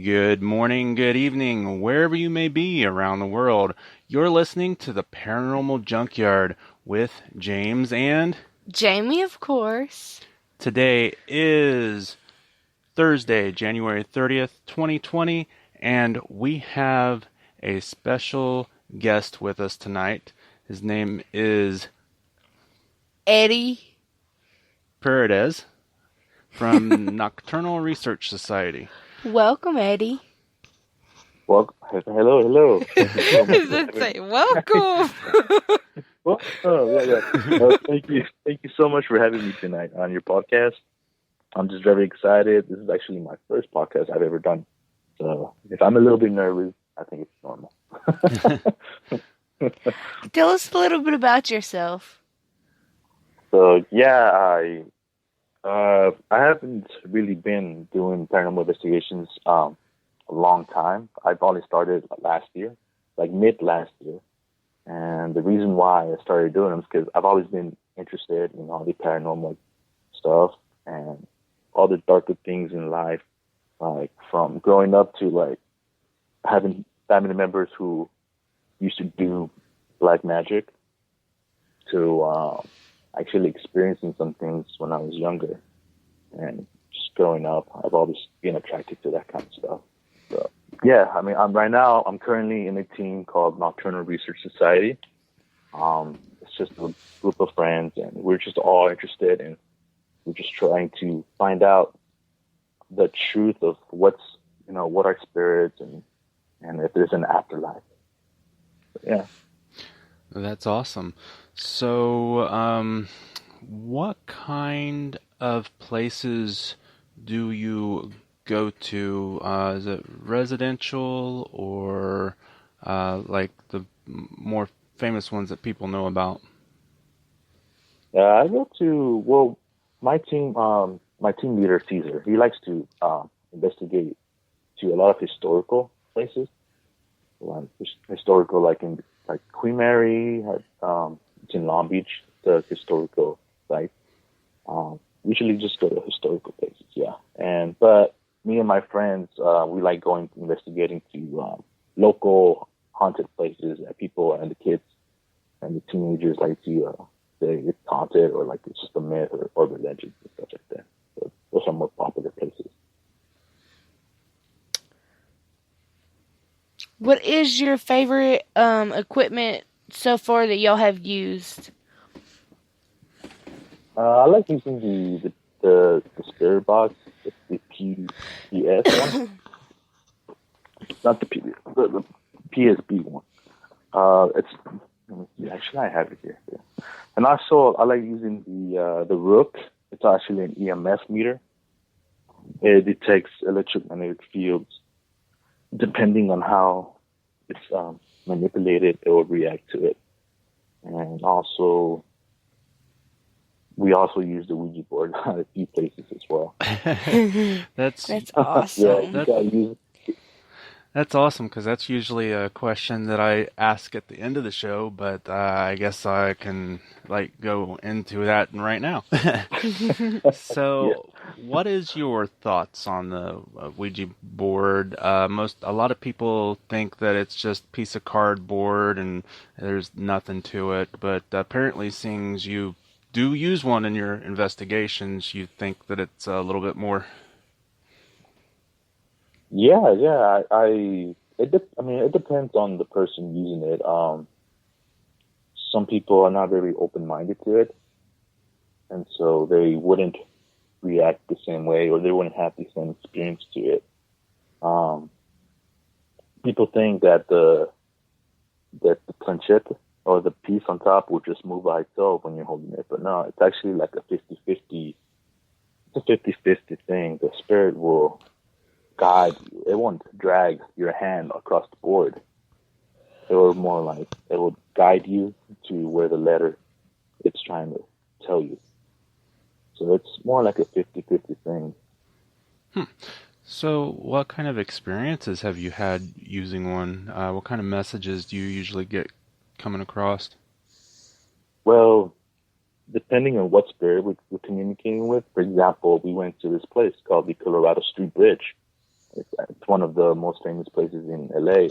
Good morning, good evening, wherever you may be around the world. You're listening to the Paranormal Junkyard with James, and Jamie, of course. today is Thursday, January 30th, 2020, and we have a special guest with us tonight. His name is Eddie. Paredes from Nocturnal Research Society. Welcome, Eddie. Well, hello. Thank you so much for having Say me. welcome. Well, yeah. Thank you so much for having me tonight on your podcast. I'm just very excited. This is actually my first podcast I've ever done. So if I'm a little bit nervous, I think it's normal. Tell us a little bit about yourself. So yeah, I haven't really been doing paranormal investigations a long time. I've only started last year, like mid last year. And the reason why I started doing them is because I've always been interested in all the paranormal stuff and all the darker things in life, like from growing up to like having family members who used to do black magic to actually experiencing some things when I was younger. And just growing up, I've always been attracted to that kind of stuff. So yeah, I mean, I'm currently in a team called Nocturnal Research Society. It's just a group of friends, and we're just all interested, and we're just trying to find out the truth of what are spirits and if there's an afterlife. But yeah. That's awesome. So, what kind of places do you go to? Is it residential or like the more famous ones that people know about? I go to my team leader Caesar. He likes to investigate to a lot of historical places, like historical, like in like Queen Mary. It's in Long Beach, the historical site. Usually just go to historical places, yeah. But me and my friends, we like going investigating to local haunted places that people and the kids and the teenagers like to say it's haunted or like it's just a myth or legends and stuff like that. So those are more popular places. What is your favorite equipment so far that y'all have used? I like using the spirit box, the PPS one, not the PSB one. It's let me see, actually I have it here. Yeah. And also I like using the Rook. It's actually an EMF meter. It detects electromagnetic fields. Depending on how it's manipulated, it will react to it. And also, we also use the Ouija board at a few places as well. That's That's Yeah, awesome. you gotta use That's awesome because that's usually a question that I ask at the end of the show, but I guess I can like go into that right now. Yeah. So, what is your thoughts on the Ouija board? A lot of people think that it's just a piece of cardboard and there's nothing to it, but apparently, seeing as you do use one in your investigations, you think that it's a little bit more. Yeah. I mean, it depends on the person using it. Some people are not very open-minded to it, and so they wouldn't react the same way, or they wouldn't have the same experience to it. Um, People think that the planchette or the piece on top will just move by itself when you're holding it, but no, it's actually like a 50-50. It's a 50-50 thing. The spirit will guide you. It won't drag your hand across the board. It will more like it will guide you to where the letter it's trying to tell you. So it's more like a 50-50 thing. So, what kind of experiences have you had using one? What kind of messages do you usually get coming across? Well, depending on what spirit we're communicating with. For example, we went to this place called the Colorado Street Bridge. It's one of the most famous places in LA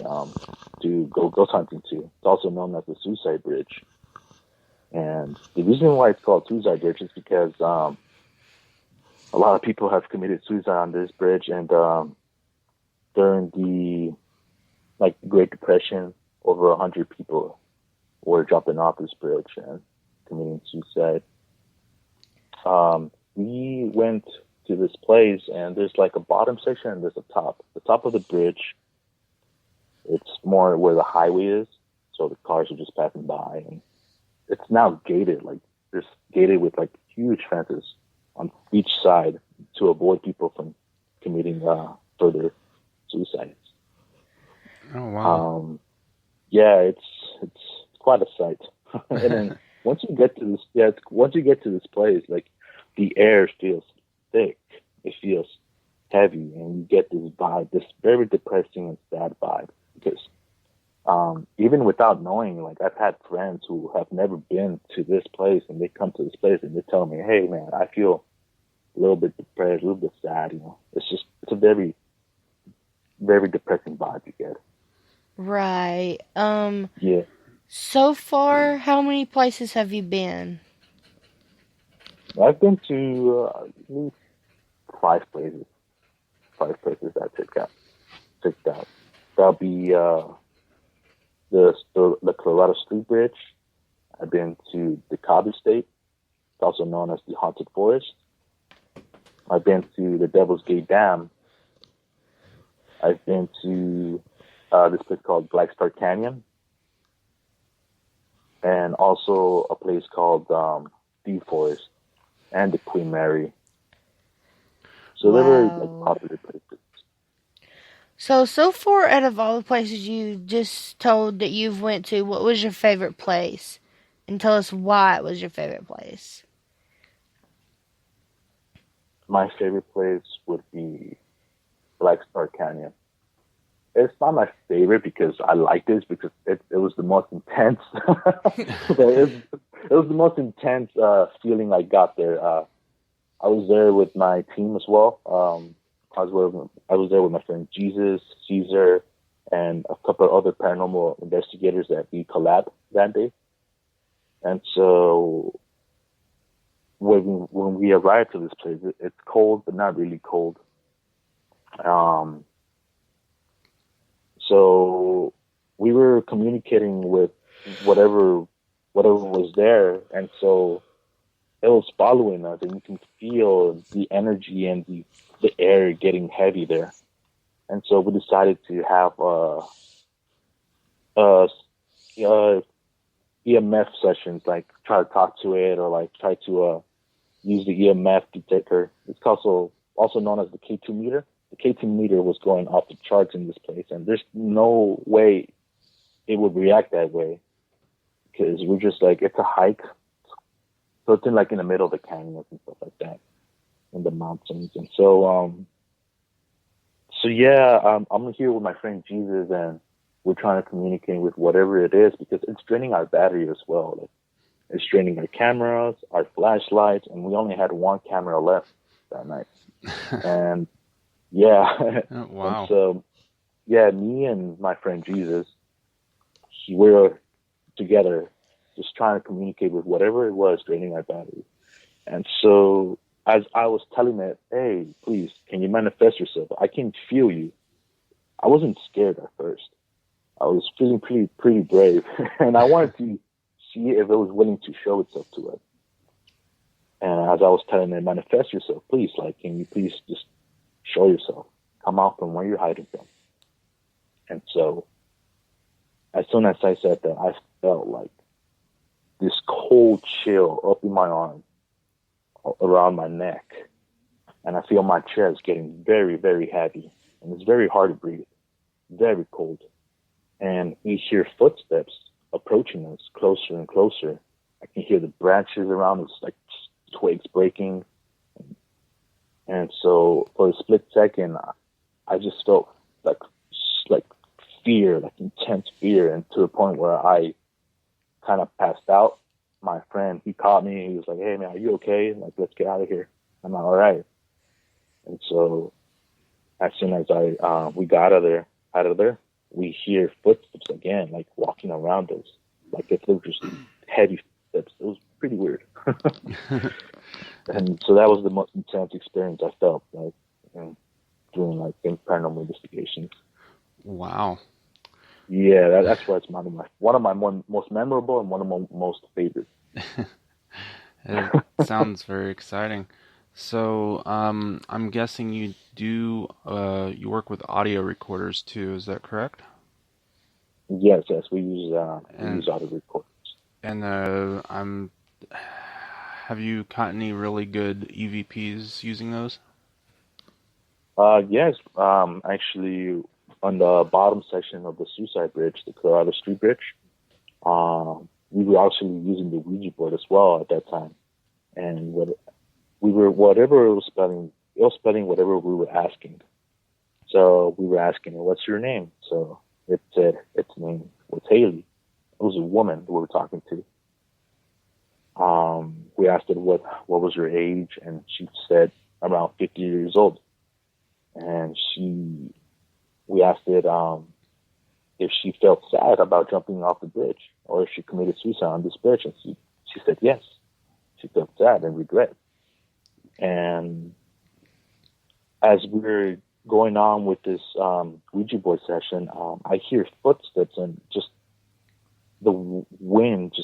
to go ghost hunting to. It's also known as the Suicide Bridge. And the reason why it's called Suicide Bridge is because a lot of people have committed suicide on this bridge. And during the Great Depression, over 100 people were jumping off this bridge and committing suicide. We went to this place, and there's like a bottom section and there's a top. The top of the bridge, it's more where the highway is, so the cars are just passing by, and it's now gated. Like there's gated with like huge fences on each side to avoid people from committing further suicides. Oh wow. Yeah, it's quite a sight. And then once you get to this place, like the air feels thick, it feels heavy, and you get this vibe, this very depressing and sad vibe. Because even without knowing, like I've had friends who have never been to this place, and they come to this place and they tell me, "Hey, man, I feel a little bit depressed, a little bit sad." You know, it's a very, very depressing vibe you get. Right. Yeah, So far, how many places have you been? I've been to at least 5 places. 5 places I checked out. That'll be the Colorado Street Bridge. I've been to the Cabo State. It's also known as the Haunted Forest. I've been to the Devil's Gate Dam. I've been to this place called Black Star Canyon, and also a place called Deep Forest and the Queen Mary. So they were like Wow. popular places. So far, out of all the places you just told that you've went to, what was your favorite place? And tell us why it was your favorite place. My favorite place would be Black Star Canyon. It's not my favorite because I liked it because it was the most intense. It was the most intense feeling I got there. I was there with my team as well. I was there with my friend Jesus, Caesar, and a couple of other paranormal investigators that we collabed that day. And so when we arrived to this place, it's cold, but not really cold. So we were communicating with whatever was there, and so it was following us, and you can feel the energy and the air getting heavy there. And so we decided to have EMF sessions, like try to talk to it or like try to use the EMF detector. It's also known as the K2 meter. The K2 meter was going off the charts in this place, and there's no way it would react that way because we're just like, it's a hike. So it's in the middle of the canyons and stuff like that, in the mountains. And so yeah, I'm here with my friend Jesus, and we're trying to communicate with whatever it is because it's draining our battery as well. Like, it's draining our cameras, our flashlights, and we only had one camera left that night. And yeah, Oh, and wow. so yeah, me and my friend Jesus, we were together, just trying to communicate with whatever it was draining our battery. And so as I was telling it, hey, please, can you manifest yourself? I can feel you. I wasn't scared at first. I was feeling pretty brave, and I wanted to see if it was willing to show itself to us. And as I was telling it, manifest yourself, please. Like, can you please just show yourself? Come out from where you're hiding from. And so, as soon as I said that, I felt like this cold chill up in my arm, around my neck, and I feel my chest getting very, very heavy, and it's very hard to breathe, very cold. And we hear footsteps approaching us closer and closer. I can hear the branches around us, like twigs breaking. And so for a split second, I just felt like fear, like intense fear, and to the point where I kind of passed out. My friend, he caught me. He was like, "Hey man, are you okay? Like, let's get out of here." I'm like, "All right." And so as soon as we got out of there, we hear footsteps again, like walking around us, like if they were just heavy footsteps. It was pretty weird. And so that was the most intense experience I felt, like, doing like paranormal investigations. Wow. Yeah, that's why it's one of my most memorable and one of my most favorite. It sounds very exciting. So, I'm guessing you work with audio recorders too, is that correct? Yes, yes, we And use audio recorders. and have you caught any really good EVPs using those? Yes, actually, on the bottom section of the Suicide Bridge, the Colorado Street Bridge, we were actually using the Ouija board as well at that time, and whatever it was spelling whatever we were asking. So we were asking her, "What's your name?" So it said its name was Haley. It was a woman we were talking to. We asked her what was her age, and she said around 50 years old. And we asked it if she felt sad about jumping off the bridge or if she committed suicide on this bridge, and she said yes, she felt sad and regret. And as we were going on with this Ouija board session, I hear footsteps, and just the wind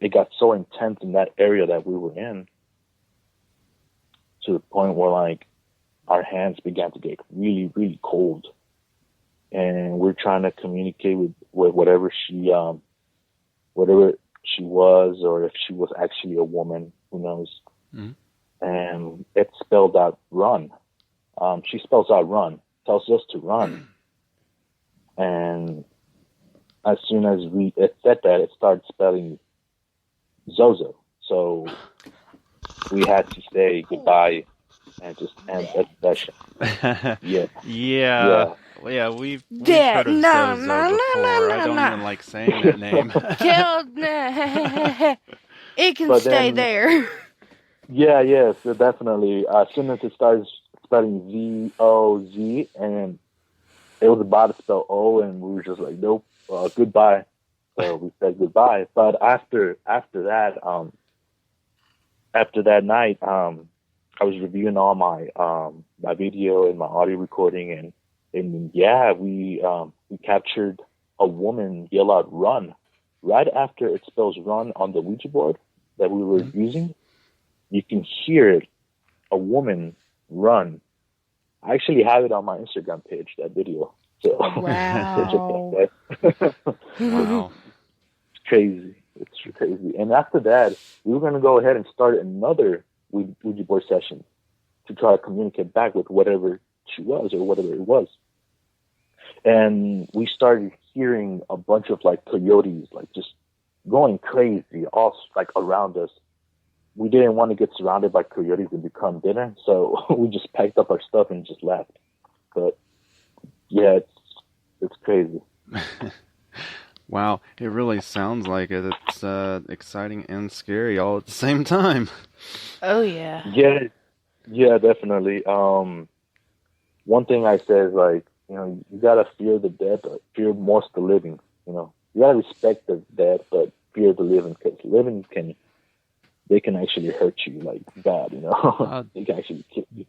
it got so intense in that area that we were in, to the point where like our hands began to get really, really cold, and we're trying to communicate with whatever she was, or if she was actually a woman, who knows. Mm-hmm. And it spelled out run. She spells out run, tells us to run. And as soon as it said that, it started spelling Zozo. So we had to say goodbye and just end that session. Yeah. Yeah. Yeah, we've Dad, heard of no, Zozo no, no, before. no, I no, don't no. even like saying that name. It can But stay then, there. yeah, so definitely. As soon as it starts spelling ZOZ, and it was about to spell O, and we were just like, nope, goodbye. So we said goodbye. But after that night, I was reviewing all my video and my audio recording, and yeah, we captured a woman yell out "run" right after it spells "run" on the Ouija board that we were using. You can hear a woman run. I actually have it on my Instagram page, that video. So Wow. Wow. It's crazy. It's crazy. And after that, we were going to go ahead and start another Ouija board session to try to communicate back with whatever she was or whatever it was. And we started hearing a bunch of like coyotes, like just going crazy, all like around us. We didn't want to get surrounded by coyotes and become dinner, so we just packed up our stuff and just left. But yeah, it's crazy. Wow, it really sounds like it. It's exciting and scary all at the same time. Oh yeah. Yeah, definitely. One thing I say is like, you gotta fear the dead, but fear most the living. You gotta respect the dead, but fear the living, because living they can actually hurt you like bad. They can actually kill you.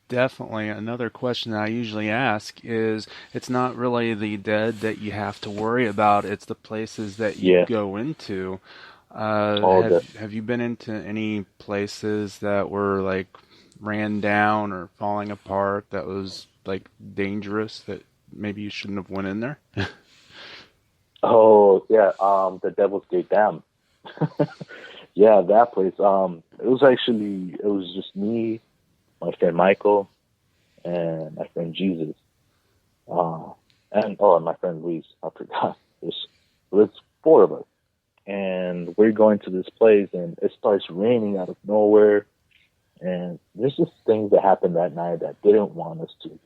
Definitely. Another question that I usually ask is, it's not really the dead that you have to worry about, it's the places that you go into. Have you been into any places that were like ran down or falling apart that was like dangerous, that maybe you shouldn't have went in there? Oh yeah, the Devil's Gate Dam. Yeah, that place. It was just me, my friend Michael, and my friend Jesus, and my friend Luis. I forgot. It was four of us, and we're going to this place, and it starts raining out of nowhere, and there's just things that happened that night that didn't want us to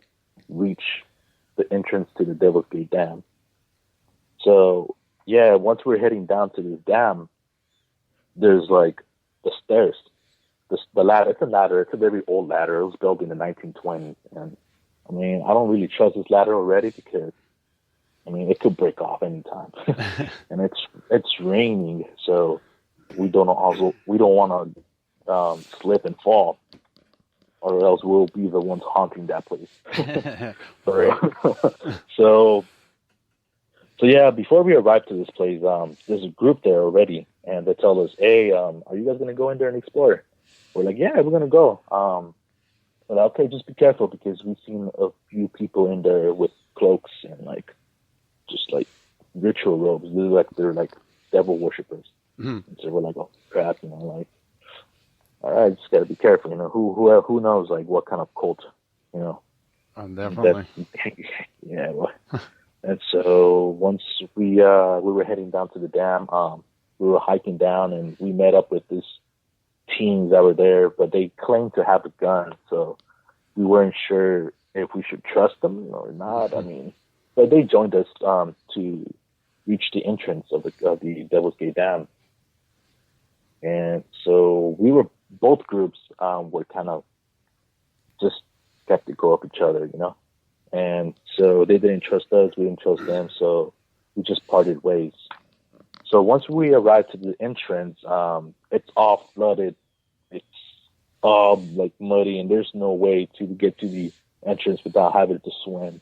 reach the entrance to the Devil's Gate Dam. So yeah, once we're heading down to this dam, there's like the stairs. The ladder, it's a very old ladder. It was built in the 1920s, and I mean, I don't really trust this ladder already because I mean it could break off anytime, and it's raining, so we don't want to slip and fall, or else we'll be the ones haunting that place. Right. So, so so yeah, before we arrived to this place, there's a group there already, and they tell us, "Hey, are you guys gonna go in there and explore?" We're like, "Yeah, we're gonna go." But okay, just be careful because we've seen a few people in there with cloaks and like just like ritual robes. They're like devil worshippers. Mhm. And so we're like, "Oh crap," like, all right, just gotta be careful. Who knows like what kind of cult, you know, that Definitely. yeah. Well, and so once we were heading down to the dam, we were hiking down and we met up with these teens that were there, but they claimed to have a gun, so we weren't sure if we should trust them or not. I mean, but they joined us to reach the entrance of the Devil's Gate Dam, and so we were both groups were kind of just skeptical of each other, and so they didn't trust us, we didn't trust them, so we just parted ways. So once we arrived to the entrance, it's all flooded. It's all like muddy, and there's no way to get to the entrance without having to swim.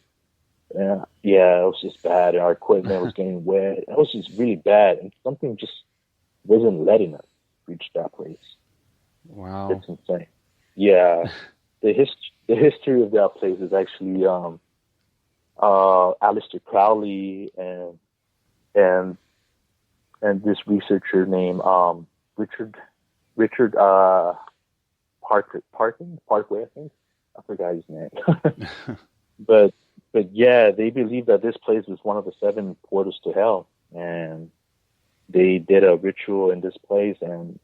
Yeah, it was just bad. Our equipment was getting wet. It was just really bad, and something just wasn't letting us reach that place. Wow. It's insane. Yeah, the history of that place is actually Aleister Crowley and and this researcher named Richard Richard Parkway, I think. I forgot his name. but yeah, they believe that this place is one of the seven portals to hell, and they did a ritual in this place and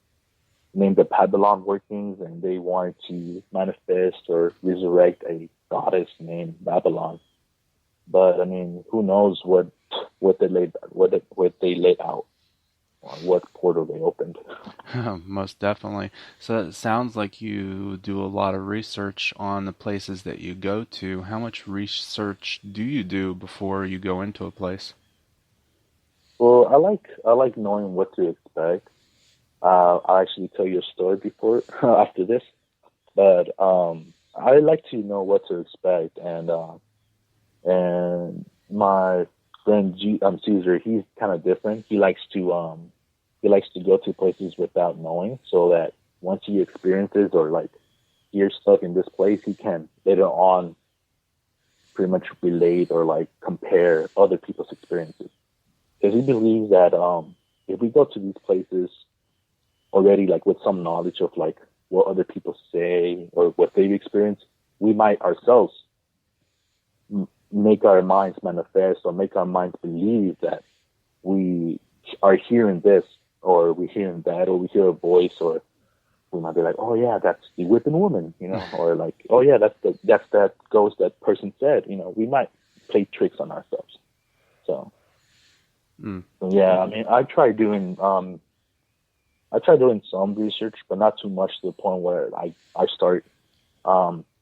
named the Babylon workings, and they wanted to manifest or resurrect a goddess named Babylon. But I mean, who knows what they laid out, or what portal they opened. Most definitely. So it sounds like you do a lot of research on the places that you go to. How much research do you do before you go into a place? Well, I like knowing what to expect. I'll actually tell you a story before after this, but I like to know what to expect, and my friend Caesar, he's kind of different. He likes to go to places without knowing, so that once he experiences or like hears stuff in this place, he can later on pretty much relate or like compare other people's experiences. Because he believes that if we go to these places already like with some knowledge of like what other people say or what they've experienced, we might ourselves make our minds manifest or make our minds believe that we are hearing this or we're hearing that or we hear a voice, or we might be like, oh yeah, that's the whipping woman, or like, oh yeah, that's that ghost that person said, we might play tricks on ourselves. So Mm. yeah, I mean, I try doing some research, but not too much to the point where I start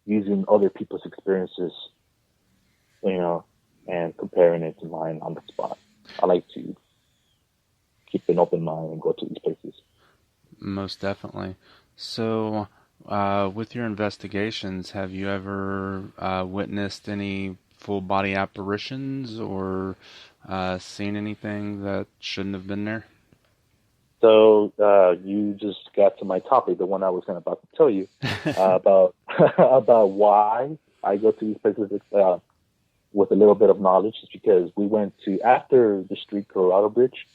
using other people's experiences, and comparing it to mine on the spot. I like to keep an open mind and go to these places. Most definitely. So, with your investigations, have you ever witnessed any full body apparitions or seen anything that shouldn't have been there? So you just got to my topic, the one I was about to tell you about about why I go to these places with a little bit of knowledge. Is because we went to after the street Colorado Bridge.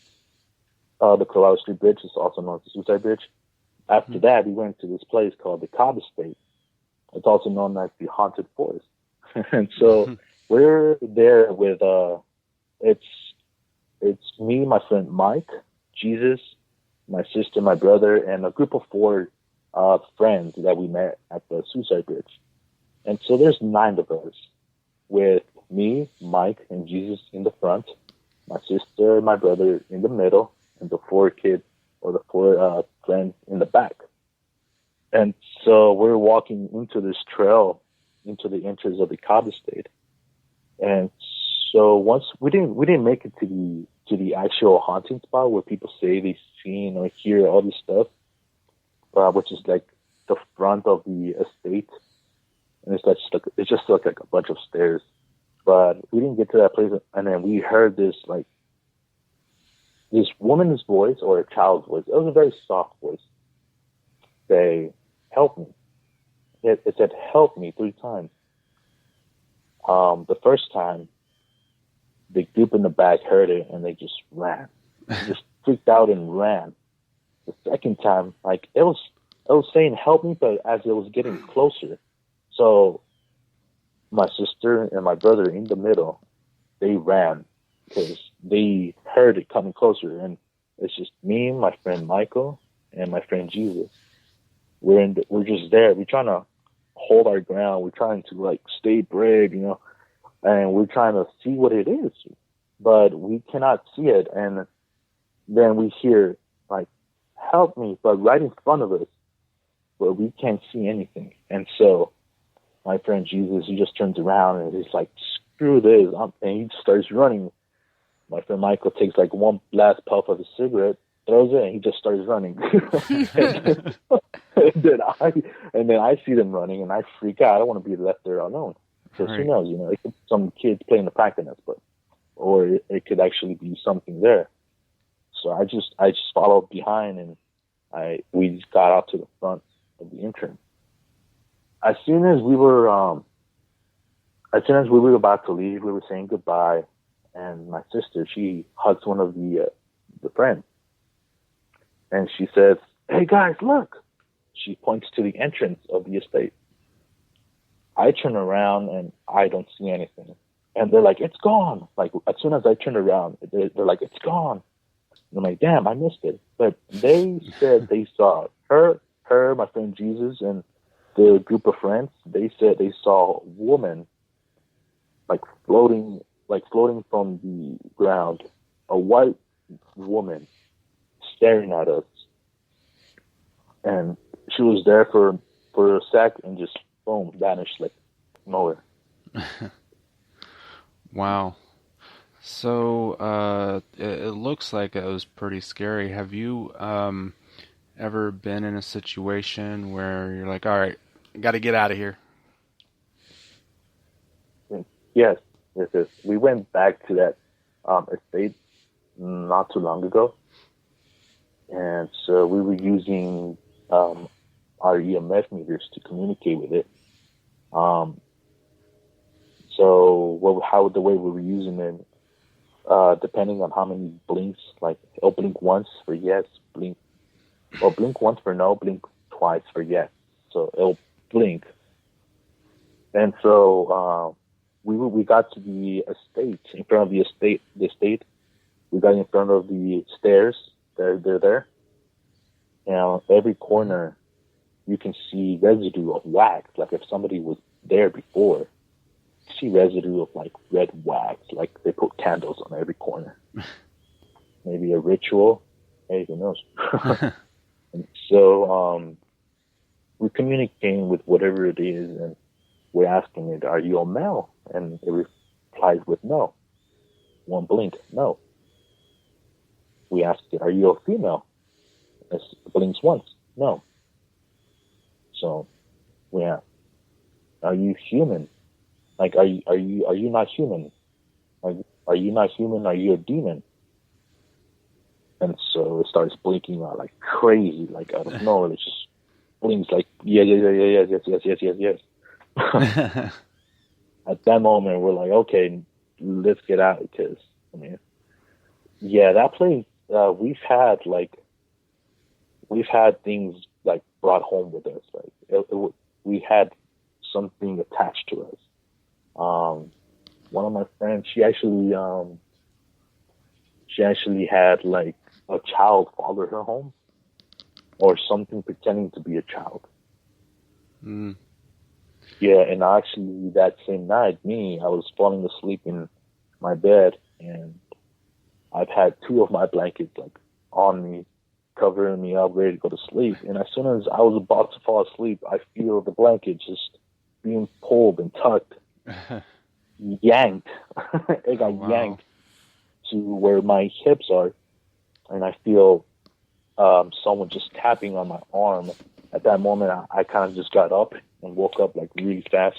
The Colorado Street Bridge is also known as the Suicide Bridge. After that, we went to this place called the Cobb Estate. It's also known as the Haunted Forest. And so we're there with it's me, my friend Mike, Jesus, my sister, my brother, and a group of four friends that we met at the Suicide Bridge. And so there's 9 of us, with me, Mike, and Jesus in the front, my sister and my brother in the middle, and the 4 kids or the 4 friends in the back. And so we're walking into this trail, into the entrance of the Cobb estate. And so once we didn't make it to the actual haunting spot where people say they seen or hear all this stuff, which is like the front of the estate, and it's just like a bunch of stairs. But we didn't get to that place, and then we heard this like this woman's voice or a child's voice. It was a very soft voice. Say, "Help me." It said, "Help me," 3 times. The first time, the group in the back heard it and they just ran. They just freaked out and ran. The second time, like it was saying "help me," but as it was getting closer, so my sister and my brother in the middle, they ran because they heard it coming closer, and it's just me, my friend Michael, and my friend Jesus. We're just there. We're trying to hold our ground. We're trying to like stay brave, and we're trying to see what it is, but we cannot see it. And then we hear like, "Help me," but right in front of us, but we can't see anything. And so my friend Jesus, he just turns around and he's like, "Screw this," and he starts running. My friend Michael takes like one last puff of his cigarette, throws it, and he just starts running. and then I see them running, and I freak out. I don't want to be left there alone. Because who knows, it could be some kids playing the prank on us, or it could actually be something there. So I just followed behind, and we just got out to the front of the entrance. As soon as we were about to leave, we were saying goodbye, and my sister, she hugs one of the friends, and she says, "Hey guys, look!" She points to the entrance of the estate. I turn around and I don't see anything, and they're like, "It's gone!" Like as soon as I turn around, they're like, "It's gone!" And I'm like, "Damn, I missed it." But they said they saw her, my friend Jesus, and the group of friends. They said they saw a woman like floating from the ground, a white woman staring at us, and she was there for a sec and just boom, vanished like nowhere. Wow. So it looks like it was pretty scary. Have you ever been in a situation where you're like, "All right, got to get out of here"? Yes. We went back to that estate not too long ago, and so we were using our EMF meters to communicate with it. So the way we were using it, depending on how many blinks, like it'll blink once for yes, blink once for no, blink twice for yes. So it'll blink, and so we got to the estate. In front of the estate, we got in front of the stairs. They're there, and every corner you can see residue of wax, like if somebody was there before. See residue of like red wax, like they put candles on every corner. Maybe a ritual. Hey, who knows? And so we're communicating with whatever it is, and we're asking it, "Are you a male?" And it replies with no. One blink, no. We ask it, "Are you a female?" It blinks once, no. So we ask, "Are you human? Like, are you not human? Are you not human? Are you a demon?" And so it starts blinking out like crazy, like out of nowhere. It just blinks like yes. At that moment, we're like, okay, let's get out, because that place. We've had things like brought home with us. Like we had something attached to us. One of my friends, she actually had like a child follow her home, or something pretending to be a child. Mm. Yeah, and actually that same night, I was falling asleep in my bed, and I've had 2 of my blankets like on me, covering me up, ready to go to sleep. And as soon as I was about to fall asleep, I feel the blanket just being pulled and tugged, yanked. It Oh got wow. yanked to where my hips are, and I feel someone just tapping on my arm. At that moment, I kind of just got up and woke up like really fast.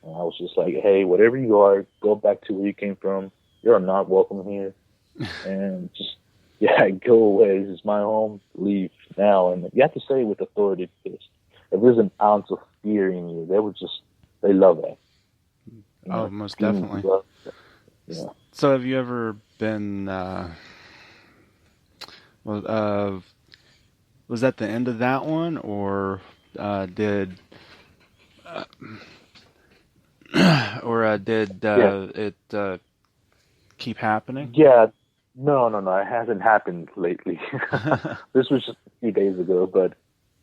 And I was just like, hey, whatever you are, go back to where you came from. You're not welcome here. And just, yeah, go away. This is my home. Leave now. And you have to say it with authority because if there's an ounce of fear in you, they love that. You Oh, know, most teens definitely. love that. Yeah. So have you ever been well, was that the end of that one, or did did Yeah. it keep happening? Yeah. No, no, no. It hasn't happened lately. This was just a few days ago, but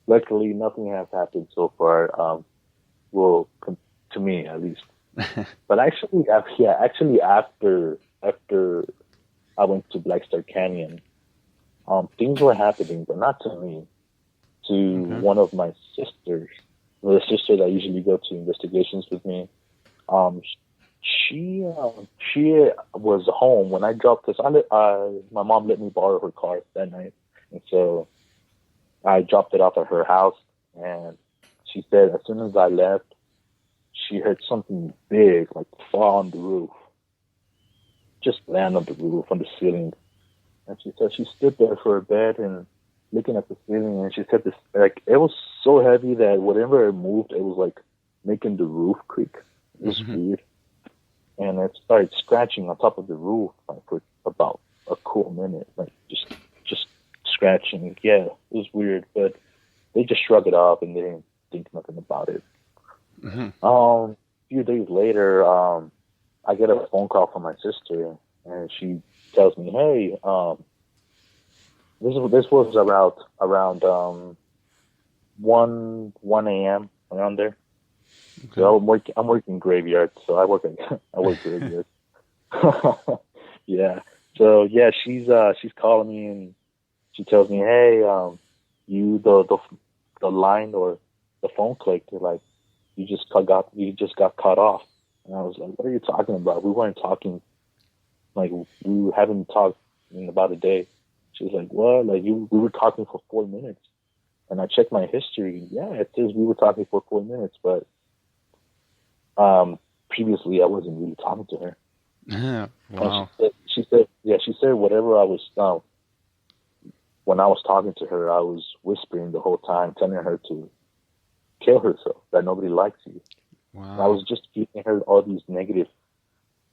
luckily nothing has happened so far. Well, to me at least. But actually, yeah, actually after I went to Black Star Canyon, things were happening, but not to me. To Okay. one of my sisters, the sister that usually go to investigations with me. Um, she was home when I dropped this. My mom let me borrow her car that night, and so I dropped it off at her house. And she said as soon as I left, she heard something big like fall on the roof, just land on the roof on the ceiling. And she said she stood there for a bed and looking at the ceiling, and she said this like it was so heavy that whatever it moved, it was like making the roof creak. It was Hmm. weird, and it started scratching on top of the roof like for about a cool minute, like just scratching. Yeah, it was weird, but they just shrugged it off and they didn't think nothing about it. Hmm. A few days later, I get a phone call from my sister, and she tells me, "Hey, this was around 1 a.m. around there. Okay. So I'm working graveyard, so I work graveyard. Yeah. So yeah, she's calling me and she tells me, "Hey, you the line or the phone clicked. Like you just got cut off." And I was like, "What are you talking about? We weren't talking. Like we haven't talked in about a day." She was like, "What? Like we were talking for 4 minutes." And I checked my history. Yeah, it says we were talking for 4 minutes, but previously I wasn't really talking to her. And Wow. yeah, she said whatever I was when I was talking to her, I was whispering the whole time, telling her to kill herself, that nobody likes you. And I Wow. was just feeding her all these negative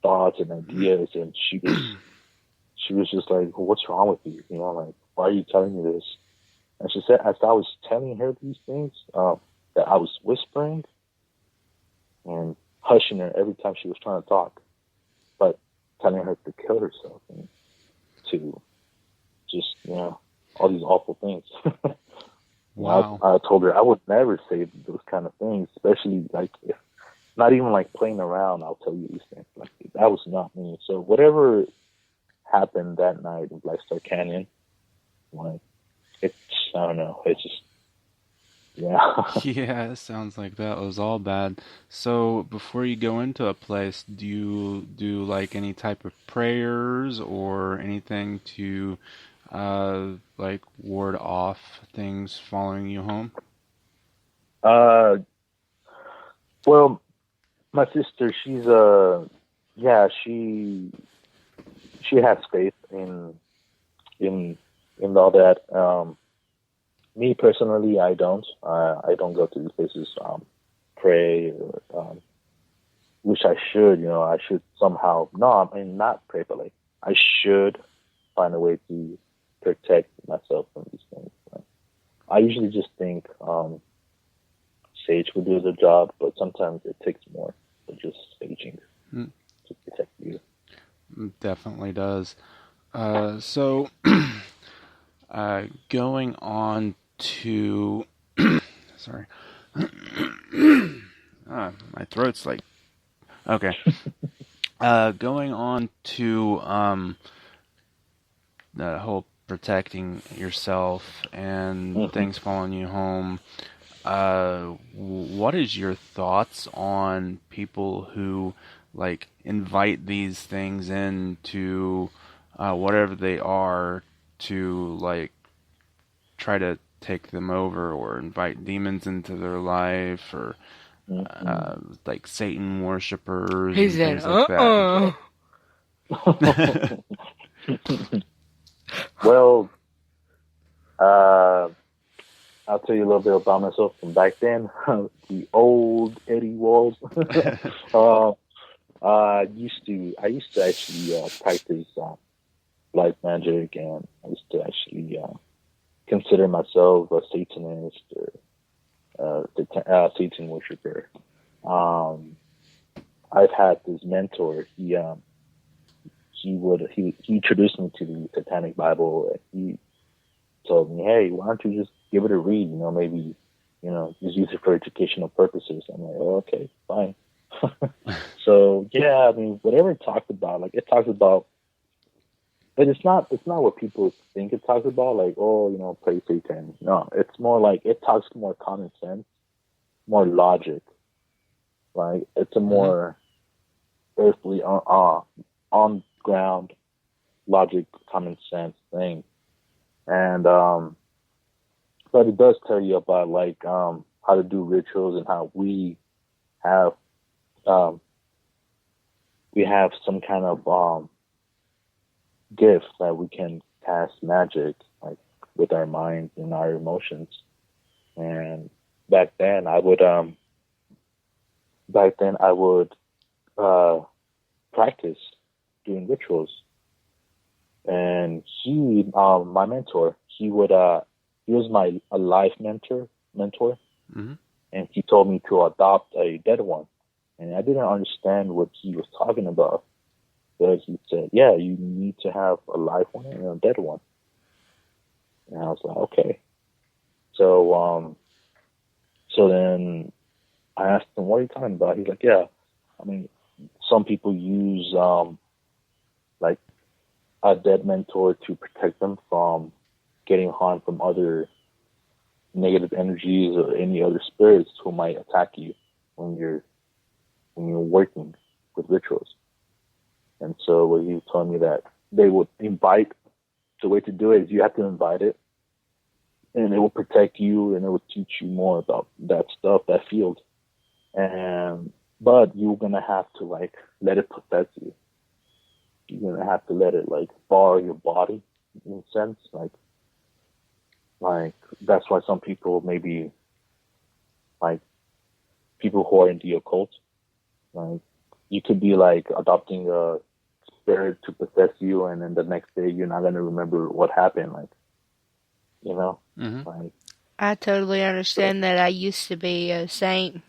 thoughts and ideas, and she was just like, well, "What's wrong with you? You know, like why are you telling me this?" And she said, as I was telling her these things, that I was whispering and hushing her every time she was trying to talk, but telling her to kill herself and to just, all these awful things. Wow. I told her I would never say those kind of things, especially like if not even like playing around. I'll tell you these things. Like that was not me. So whatever happened that night in Black Star Canyon, like it's I don't know. It's just yeah. Yeah, it sounds like that was all bad. So before you go into a place, do you do like any type of prayers or anything to like ward off things following you home? uh, well, my sister, yeah, she has faith in in all that. Me personally, I don't. I don't go to these places, pray, which I should. I should somehow. No, I mean not pray, but like I should find a way to protect myself from these things. I usually just think Sage would do the job, but sometimes it takes more than just staging Mm, to protect you. definitely does. So going on to sorry. My throat's like okay. Going on to the whole protecting yourself and Hmm. things following you home. what is your thoughts on people who like invite these things into whatever they are to like try to take them over or invite demons into their life or Mm-mm. like Satan worshippers He and said, things like that? Well, uh, I'll tell you a little bit about myself from back then. The old Eddie Walls. uh, I used to actually practice black magic, and I used to actually consider myself a Satanist or Satan worshiper. Um, I've had this mentor. He introduced me to the Satanic Bible. He told me, "Hey, why don't you just give it a read? Maybe, just use it for educational purposes." I'm like, "Oh, okay, fine." So yeah, I mean, whatever it talks about, like it talks about, but it's not what people think it talks about. Like, oh, praise Satan. No, it's more like it talks more common sense, more logic. Like it's a Hmm. more earthly, on ground logic, common sense thing. And but it does tell you about like how to do rituals and how have um we have some kind of gift that we can cast magic like with our minds and our emotions. And back then I would uh practice doing rituals. And my mentor, he was my a life mentor, Hmm. and he told me to adopt a dead one. And I didn't understand what he was talking about, but he said, "Yeah, you need to have a live one and a dead one." And I was like, "Okay." So so then I asked him, "What are you talking about?" He's like, "Yeah, I mean, some people use like a dead mentor to protect them from getting harmed from other negative energies or any other spirits who might attack you when you're working with rituals." And so what he was telling me that they would invite. The way to do it is you have to invite it, and it will protect you, and it will teach you more about that stuff, that field. And but you're gonna have to like let it possess you. You're gonna have to let it like borrow your body in a sense, like that's why some people maybe like people who are in the occult, like you could be like adopting a spirit to possess you, and then the next day you're not gonna remember what happened, like you know, Hmm. like I totally so, understand that. I used to be a saint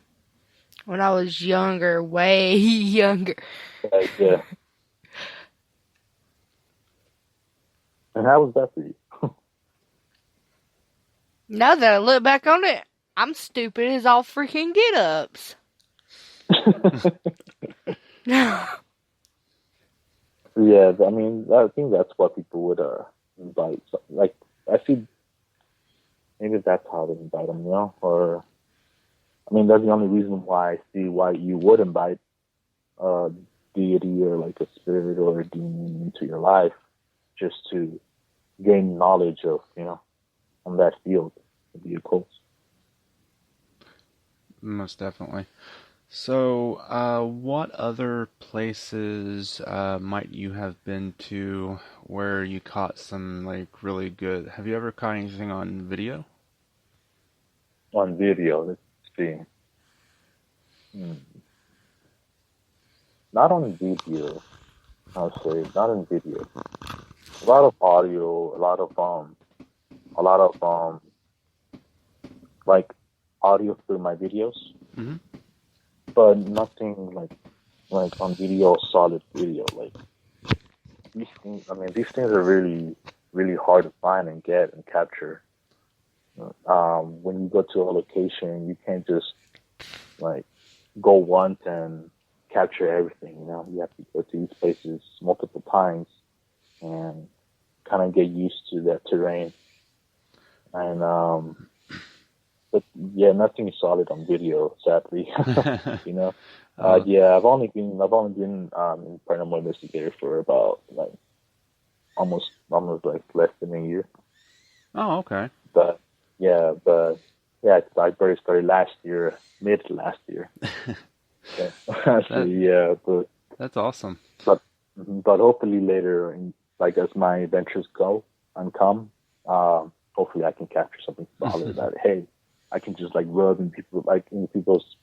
when I was younger, way younger. like yeah. And how was that for you? Now that I look back on it, I'm stupid as all freaking get ups. Yeah, I mean, I think that's what people would invite. Like, I see maybe that's how they invite them, Or I mean, that's the only reason why I see why you would invite a deity or like a spirit or a demon into your life, just to gain knowledge of, on that field of the occult. Most definitely. So, what other places might you have been to where you caught some like really good? Have you ever caught anything on video? On video, let's see. Hmm. Not on video, I'll say. Not on video. A lot of audio, a lot of like audio through my videos, Hmm. but nothing like on video, solid video. Like these things, I mean, these things are really really hard to find and get and capture. When you go to a location, you can't just like go once and capture everything. You have to go to these places multiple times and kind of get used to that terrain. And but yeah, nothing is solid on video, sadly. You know. Oh, Yeah, I've only been in paranormal investigator for about like almost like less than a year. oh, okay. But yeah, I first started last year, mid last year. So, so That yeah, that's awesome. but but hopefully later, like as my adventures go and come, hopefully I can capture something solid that hey, I can just like rub in people's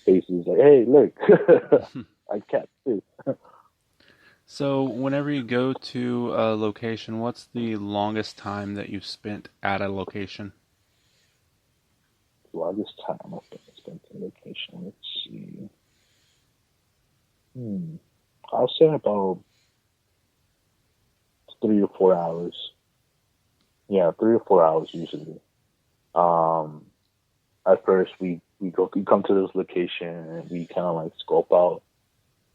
faces like hey look, I catch this. So, whenever you go to a location, what's the longest time that you've spent at a location? Well, this time I think I spent on vacation. Let's see. Hmm. I'll say about 3 or 4 hours. Yeah, 3 or 4 hours usually. Um, at first we come to this location and we kind of like scope out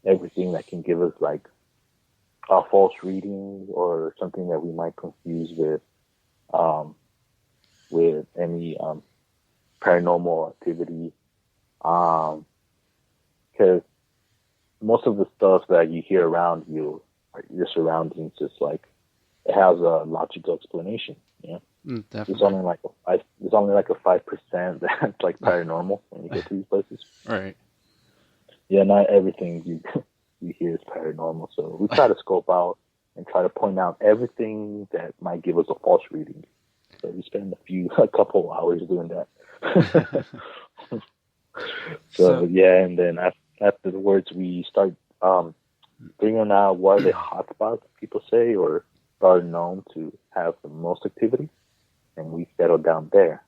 everything that can give us like a false reading or something that we might confuse um with any paranormal activity. Um, because most of the stuff that you hear around you, your surroundings, is like it has a logical explanation. Yeah, Mm, there's definitely. only like there's only like a 5% that's like paranormal when you get to these places. Right. Yeah, not everything you you hear is paranormal. So we try to scope out and try to point out everything that might give us a false reading. So we spend a couple hours doing that. So So, yeah, and then afterwards we start figuring out what are the hotspots people say or are known to have the most activity, and we settle down there.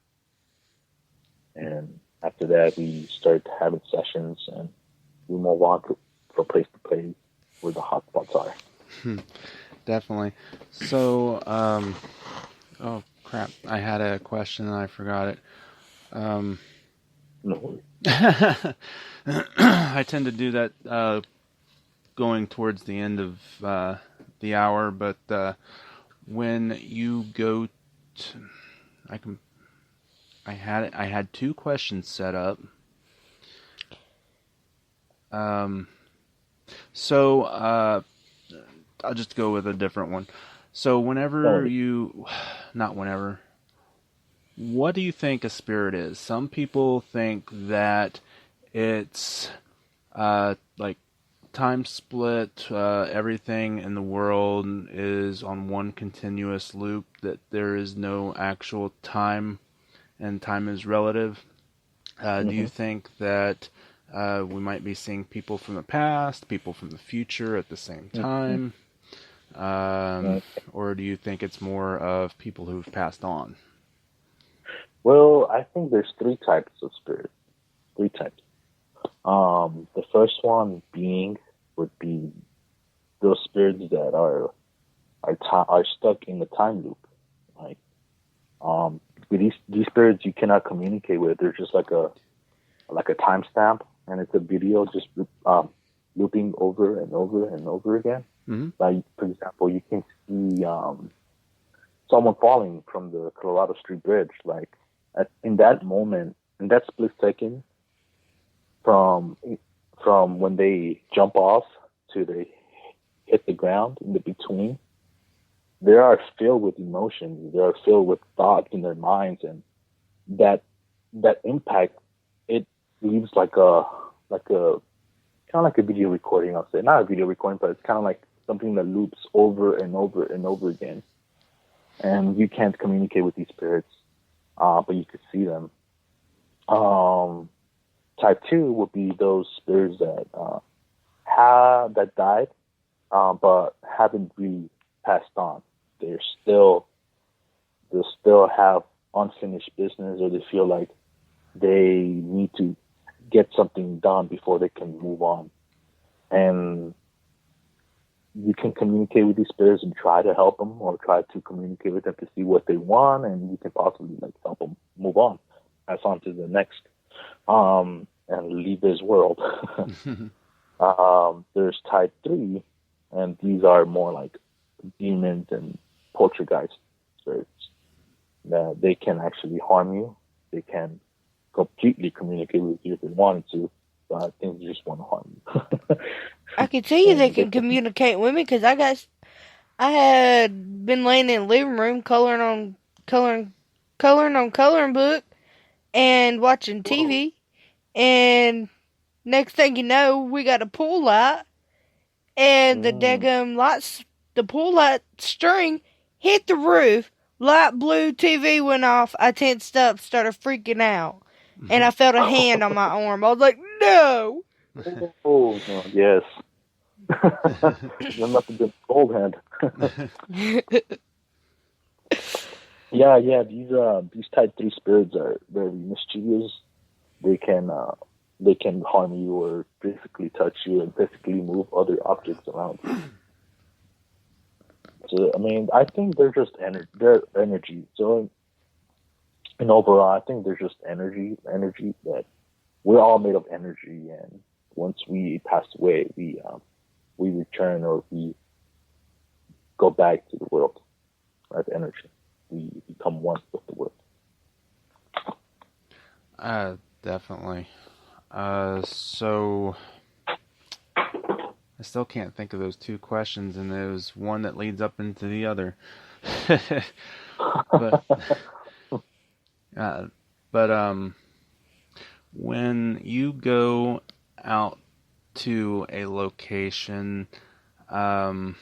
And after that, we start having sessions, and we move on from place to place where the hotspots are. definitely. So, oh crap, I had a question and I forgot it. Um, No, I tend to do that going towards the end of the hour, but when you go to, I can, I had two questions set up. Um, so I'll just go with a different one. So whenever no, you, not whenever, what do you think a spirit is? Some people think that it's like time split, everything in the world is on one continuous loop, that there is no actual time and time is relative. Do you mm-hmm. think that we might be seeing people from the past, people from the future at the same Mm-hmm. time? Um, Uh, or do you think it's more of people who've passed on? well, I think there's three types of spirits. Three types. The first one being would be those spirits that are stuck in the time loop. Like with these spirits you cannot communicate with. They're just like a timestamp, and it's a video just looping over and over and over again. Hmm. Like for example, you can see someone falling from the Colorado Street Bridge. Like in that moment, in that split second, from when they jump off to they hit the ground in the between, they are filled with emotions. They are filled with thoughts in their minds, and that impact, it leaves like a kind of like a video recording. I'll say not a video recording, but it's kind of like something that loops over and over and over again. And you can't communicate with these spirits, but you could see them. Um, type two would be those spirits that have that died, but haven't really passed on. They're still they still have unfinished business, or they feel like they need to get something done before they can move on. And you can communicate with these spirits and try to help them, or try to communicate with them to see what they want, and you can possibly like help them move on, pass on to the next, and leave this world. There's type three, and these are more like demons and poltergeist spirits. That they can actually harm you. They can completely communicate with you if they wanted to, but I think they just want to harm you. I can tell you they And can communicate with me because I had been laying in the living room coloring coloring book and watching whoa, TV, and next thing you know, we got a pool light, and mm, the pool light string hit the roof. Light blue, TV went off. I tensed up, started freaking out, and I felt a hand on my arm. I was like, no. oh no, yes, there must have been cold hand. Yeah, yeah. These type three spirits are very mischievous. They can uh, they can harm you or physically touch you and physically move other objects around you. So I mean, I think they're just they're energy. So in overall, I think they're just energy that we're all made of energy, and once we pass away, we return or we go back to the world as energy. We become one with the world. Definitely. So I still can't think of those two questions, and there's one that leads up into the other. but uh, but when you go out to a location, um,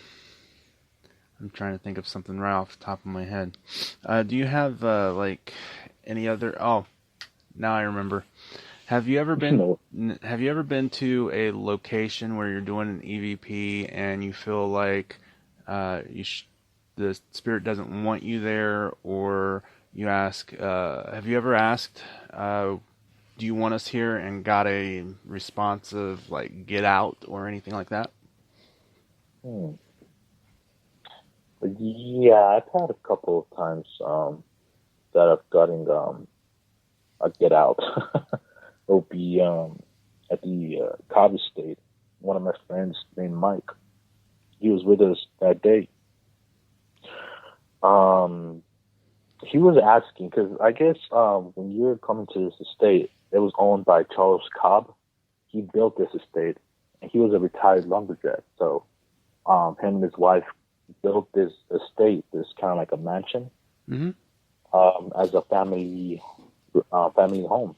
I'm trying to think of something right off the top of my head. Do you have like any other? Oh, now I remember. Have you ever been No. have you ever been to a location where you're doing an EVP and you feel like the spirit doesn't want you there, or you ask, have you ever asked, do you want us here, and got a response of like get out or anything like that? Hmm. But yeah, I've had a couple of times that I've gotten a get out. It'll be at the Cobb Estate. One of my friends named Mike. He was with us that day. Um, he was asking because I guess when you're coming to this estate, it was owned by Charles Cobb. He built this estate, and he was a retired lumberjack. So him and his wife built this estate, this kind of like a mansion, Mm-hmm. as a family home,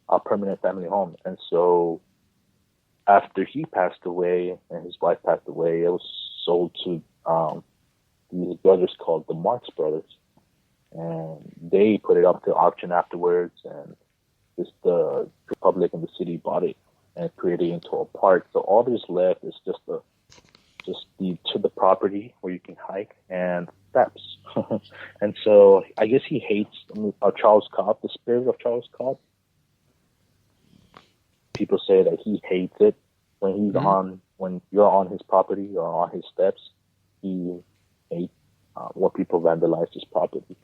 a permanent family home. And so after he passed away and his wife passed away, it was sold to these brothers called the Marx Brothers, and they put it up to auction afterwards, and just the public and the city bought it and created it into a park. So all that's left is just the to the property where you can hike and steps. And so I guess he hates Charles Cobb, the spirit of Charles Cobb. People say that he hates it when he's Mm-hmm. when you're on his property or on his steps. He hates when people vandalize his property.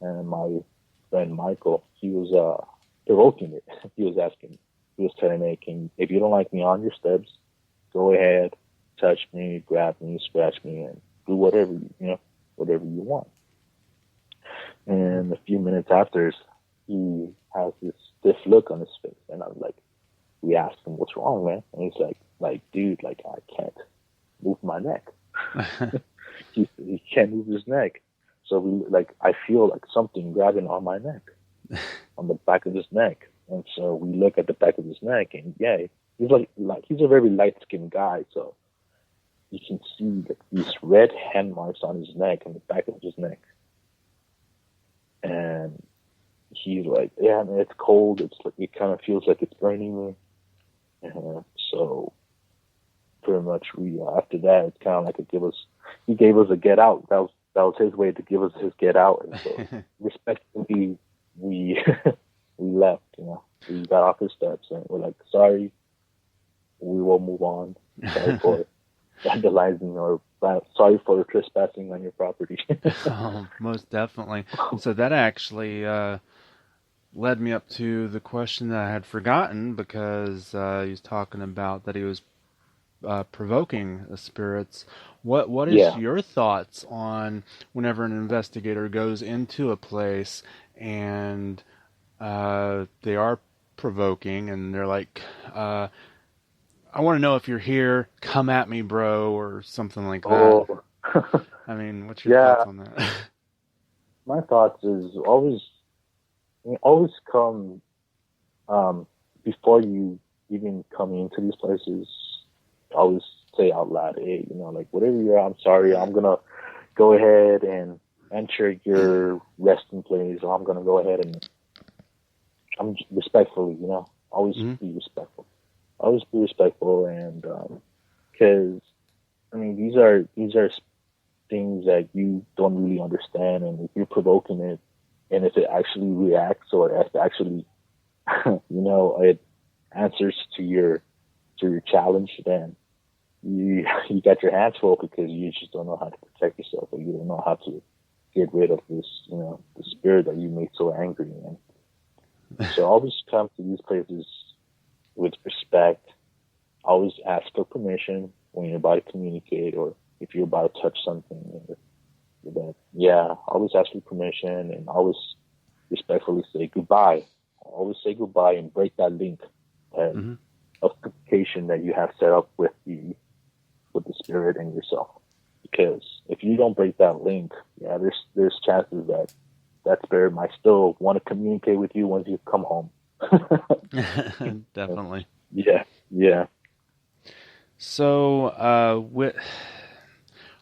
And my friend Michael, he was provoking it. He was asking, he was telling me, if you don't like me on your steps, go ahead, touch me, grab me, scratch me, and do whatever you want. And a few minutes after, he has this stiff look on his face, and I was like, we asked him, "What's wrong, man?" And he's like, dude, like I can't move my neck. He can't move his neck. So I feel like something grabbing on my neck, on the back of his neck. And so we look at the back of his neck, and yeah, he's like he's a very light skinned guy, so you can see like these red hand marks on his neck, on the back of his neck. And he's like, yeah, man, it's cold. It's like it kind of feels like it's burning me. So pretty much we after that, it's kind of like he gave us a get out. That was his way to give us his get out. And so respectfully, we we left. We got off his steps and we're like, sorry, we will move on. Sorry for vandalizing or sorry for trespassing on your property. Oh, most definitely. So that actually led me up to the question that I had forgotten, because he was talking about that he was provoking the spirits. What is Yeah. your thoughts on whenever an investigator goes into a place and They are provoking, and they're like, I want to know if you're here. Come at me, bro, or something like that. Oh, I mean, what's your thoughts yeah. on that? My thoughts is always come before you even come into these places. Always say out loud, hey, like whatever you're, I'm sorry. I'm gonna go ahead and enter your resting place, or I'm gonna go ahead and I'm respectfully, always Hmm. be respectful. Always be respectful, and because I mean these are things that you don't really understand, and if you're provoking it, and if it actually reacts, or if it actually it answers to your challenge, then you got your hands full because you just don't know how to protect yourself, or you don't know how to get rid of this, the spirit that you made so angry. And so always come to these places with respect. Always ask for permission when you're about to communicate, or if you're about to touch something. That always ask for permission, and always respectfully say goodbye. Always say goodbye and break that link uh, Hmm. of communication that you have set up with the spirit and yourself. Because if you don't break that link, there's chances that that spirit might still want to communicate with you once you come home. Definitely. Yeah, yeah. So,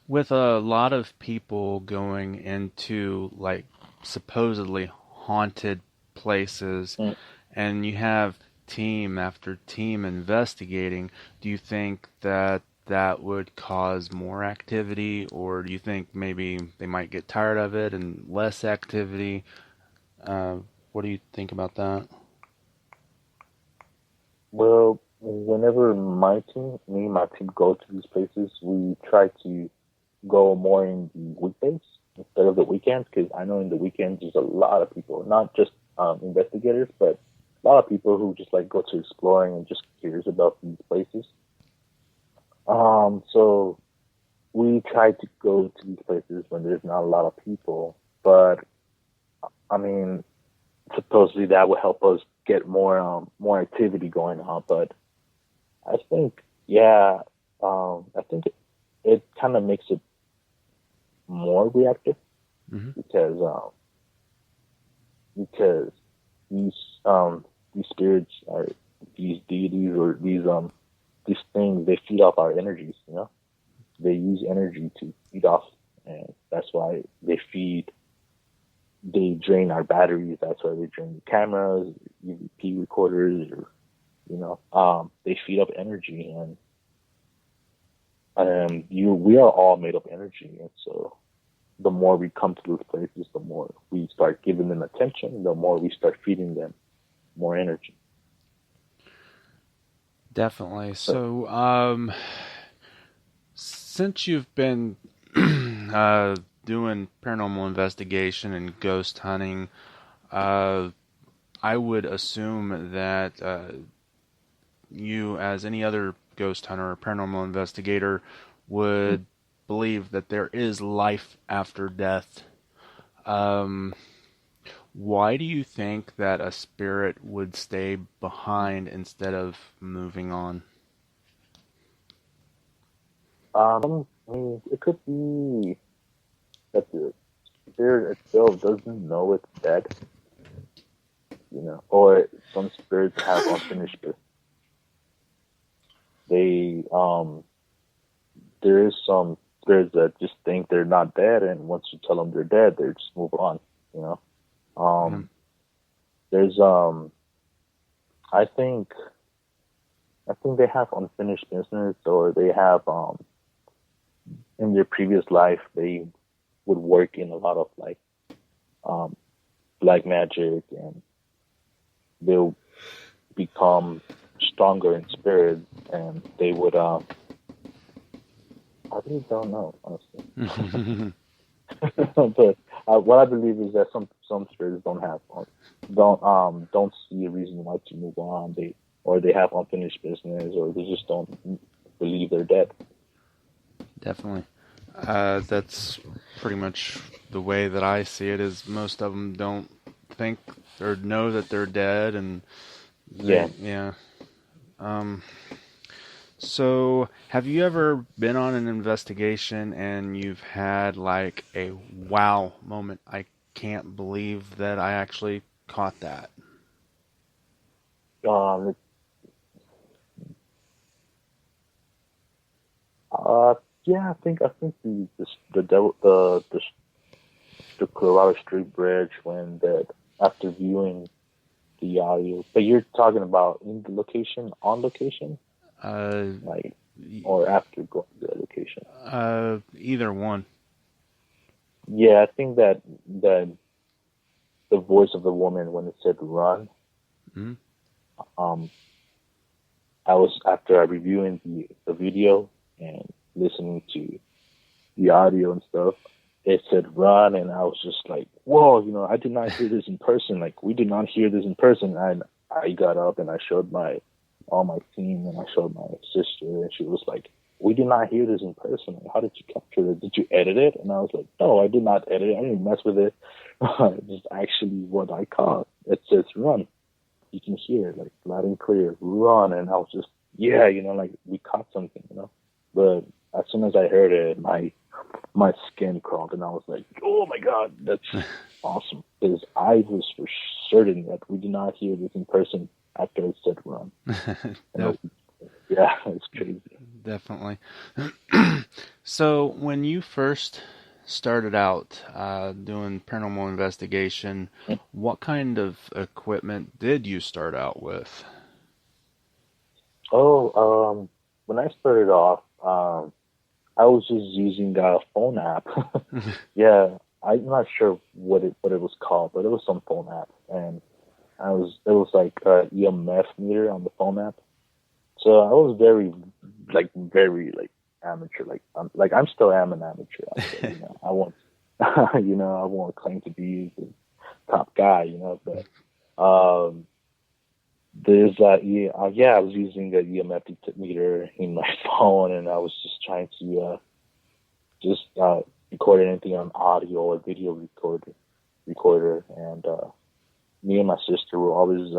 with a lot of people going into like supposedly haunted places, Mm. and you have team after team investigating, do you think that that would cause more activity, or do you think maybe they might get tired of it and less activity? Uh, what do you think about that? Well, whenever me and my team go to these places, we try to go more in the weekdays instead of the weekends, because I know in the weekends there's a lot of people, not just investigators, but a lot of people who just like go to exploring and just curious about these places. So we try to go to these places when there's not a lot of people, but I mean, supposedly that will help us get more activity going on. But I think, I think it kind of makes it more reactive Hmm. because because these these spirits are these deities, or these things, they feed off our energies. They use energy to feed off, and that's why they drain our batteries. That's why they drain the cameras, EVP recorders, or they feed up energy, and we are all made of energy, and so the more we come to those places, the more we start giving them attention, the more we start feeding them more energy. Definitely. So, So, since you've been doing paranormal investigation and ghost hunting, uh, I would assume that you, as any other ghost hunter or paranormal investigator, would believe that there is life after death. Um, why do you think that a spirit would stay behind instead of moving on? I mean, it could be that the spirit itself doesn't know it's dead, or some spirits have unfinished business. They there is some spirits that just think they're not dead, and once you tell them they're dead, they just move on. You know, Mm, um, there's I think they have unfinished business, or they have in their previous life they would work in a lot of like um black magic, and they'll become stronger in spirit, and they would I really don't know, honestly. mm. But what I believe is that some spirits don't see a reason why to move on. They have unfinished business, or they just don't believe they're dead. Definitely. That's pretty much the way that I see it. Is most of them don't think or know that they're dead, and Yeah. yeah. Um, so have you ever been on an investigation and you've had like a wow moment? I can't believe that I actually caught that. Um, yeah, I think the Colorado Street Bridge when that after viewing the audio, but you're talking about in the location, on location, Uh, like, or after going to the location. Either one. Yeah, I think that the voice of the woman when it said run, Mm-hmm. um, I was after I reviewing the video and listening to the audio and stuff. It said run, and I was just like, whoa, I did not hear this in person. Like, we did not hear this in person. And I got up and I showed all my team, and I showed my sister, and she was like, we did not hear this in person. Like, how did you capture it? Did you edit it? And I was like, no, I did not edit it. I didn't mess with it. It's actually what I caught. It says run. You can hear it, like, loud and clear, run. And I was just, yeah, like, we caught something. But as soon as I heard it, my skin crawled, and I was like, oh my God, that's awesome. Because I was for certain that we did not hear this in person after it said run. Yeah, it's crazy. Definitely. So, when you first started out doing paranormal investigation, what kind of equipment did you start out with? When I started off, I was just using a phone app. Yeah, I'm not sure what it was called, but it was some phone app, and it was like a EMF meter on the phone app. So I was very like amateur. I'm still am an amateur. I won't, I won't claim to be the top guy, but there's that. Yeah, I was using the EMF meter in my phone, and I was just trying to just record anything on audio or video recorder, and me and my sister were always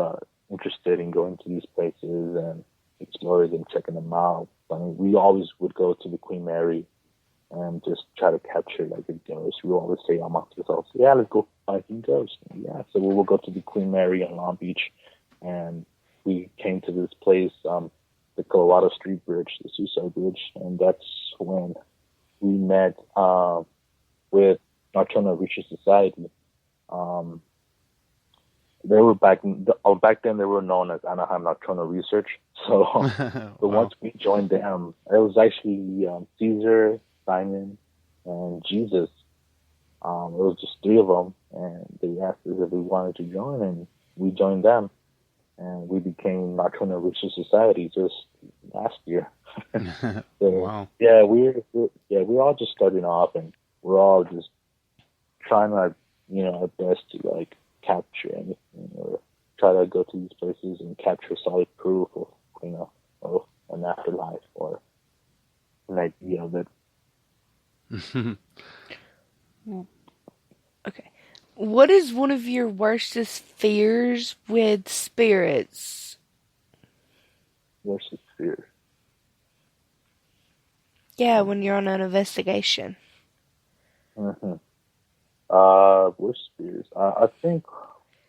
interested in going to these places and exploring and checking them out. I mean, we always would go to the Queen Mary and just try to capture like a ghost. We would always say amongst ourselves, yeah, let's go find some ghosts. And yeah, so we will go to the Queen Mary in Long Beach, and we came to this place, the Colorado Street Bridge, the Suicide Bridge, and that's when we met with Nocturnal Research Society. They were back then. They were known as Anaheim Nocturnal Research. So, but Wow. once we joined them, it was actually Caesar, Simon, and Jesus. It was just three of them, and they asked us if we wanted to join, and we joined them, and we became Nocturnal Research Society just last year. So, Wow. yeah, we're all just starting off, and we're all just trying our our best to like capture anything or try to go to these places and capture solid proof of of an afterlife or an idea of it. Okay. What is one of your worstest fears with spirits? What's the fear? Yeah, when you're on an investigation. Mm-hmm. Worst fears. I think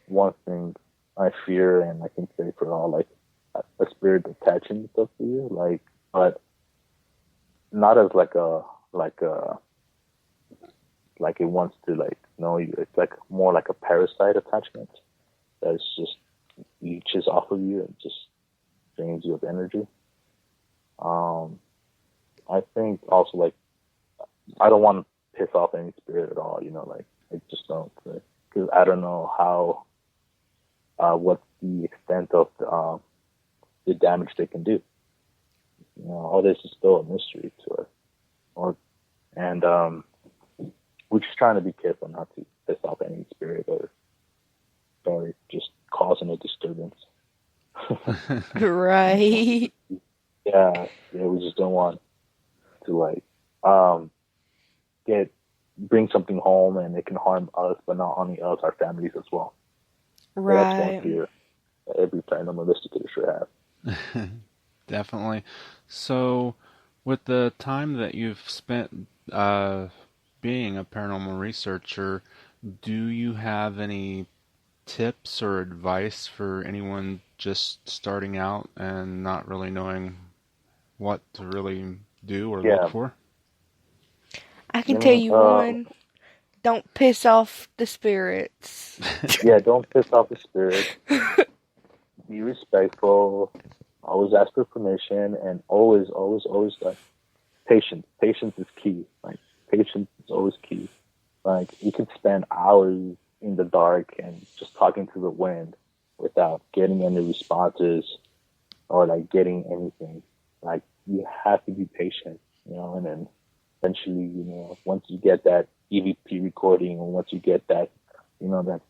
one thing I fear, and I can say for all, like a spirit attaching itself to you, like, but not as like it wants to like know you. It's like more like a parasite attachment that's just leeches off of you and just drains you of energy. I think also like I don't want to piss off any spirit at all. Like I just don't, because I don't know how what's the extent of the damage they can do. All this is still a mystery to us. And we're just trying to be careful not to piss off any spirit or just causing a disturbance. Right. Yeah, we just don't want to like bring something home and it can harm us, but not only us, our families as well. That's one Right. fear that every paranormal investigator should have. Definitely. So, with the time that you've spent being a paranormal researcher, do you have any tips or advice for anyone just starting out and not really knowing what to really do or look Yeah, for? I can you tell know, you one. Don't piss off the spirits. yeah, don't piss off the spirit. Be respectful. Always ask for permission, and always like patience. Patience is key. Like patience is always key. Like you could spend hours in the dark and just talking to the wind without getting any responses or like getting anything. Like you have to be patient, and then eventually, once you get that EVP recording or once you get that, that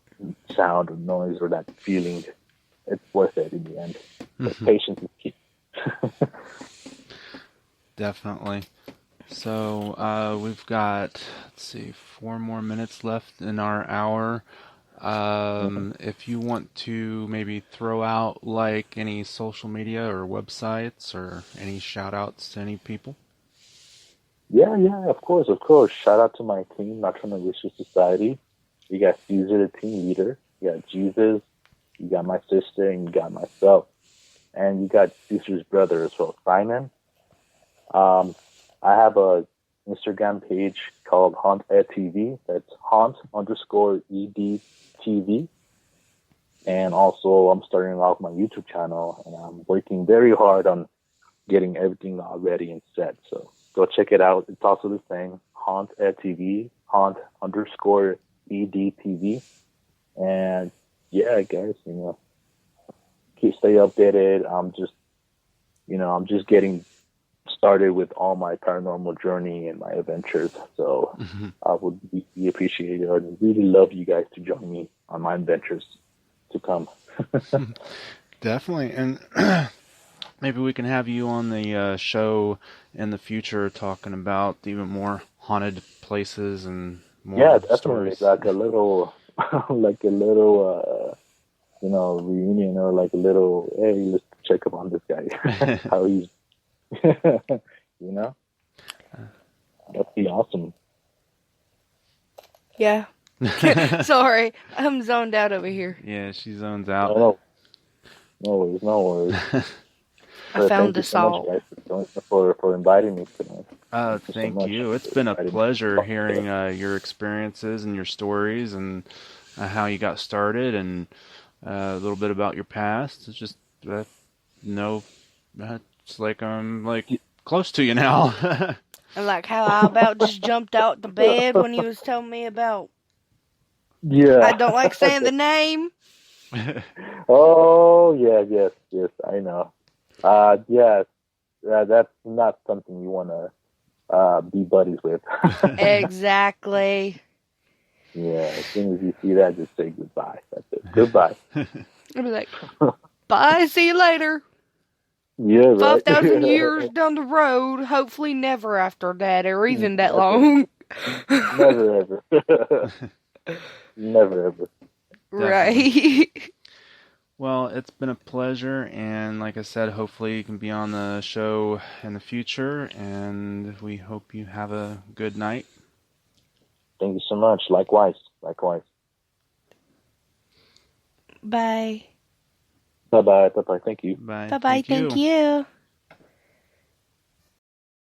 sound or noise or that feeling, it's worth it in the end. But patience is key. Definitely. So we've got, let's see, 4 more minutes left in our hour. If you want to maybe throw out like any social media or websites or any shout outs to any people. Yeah, of course, of course. Shout out to my team, Nocturnal Research Society. You got Caesar, the team leader. You got Jesus. You got my sister, and you got myself. And you got Caesar's brother as well, Simon. I have a Instagram page called Haunt Ed TV. That's Haunt_ED TV. And also, I'm starting off my YouTube channel, and I'm working very hard on getting everything all ready and set. So go check it out. It's also the same, Haunt Ed TV, Haunt_ED TV. And yeah, guys, stay updated. I'm just getting started with all my paranormal journey and my adventures. So I would be appreciated. I'd really love you guys to join me on my adventures to come. Definitely. And maybe we can have you on the show in the future talking about even more haunted places and more Yeah, definitely. stories. Like a little, reunion or like a little, hey, let's check up on this guy, how he's, you know, that'd be awesome. Yeah. Sorry, I'm zoned out over here. Yeah, she zones out. No worries. I found Thank the you so much, salt. guys, for inviting me tonight. Thank you. It's been a pleasure hearing your experiences and your stories and how you got started and a little bit about your past. It's just it's like I'm like close to you now. And like how I about just jumped out the bed when he was telling me about. Yeah. I don't like saying the name. Oh, yes, I know. Yes, that's not something you want to be buddies with. Exactly. Yeah, as soon as you see that, just say goodbye. That's it. Goodbye. I'll be like, bye, see you later. Yeah, right. 5,000 years down the road, hopefully never after that or even that long. Never ever. Never ever. Right. Well, it's been a pleasure, and like I said, hopefully you can be on the show in the future, and we hope you have a good night. Thank you so much. Likewise. Bye. Bye-bye. Thank you. Bye. Bye-bye, thank you.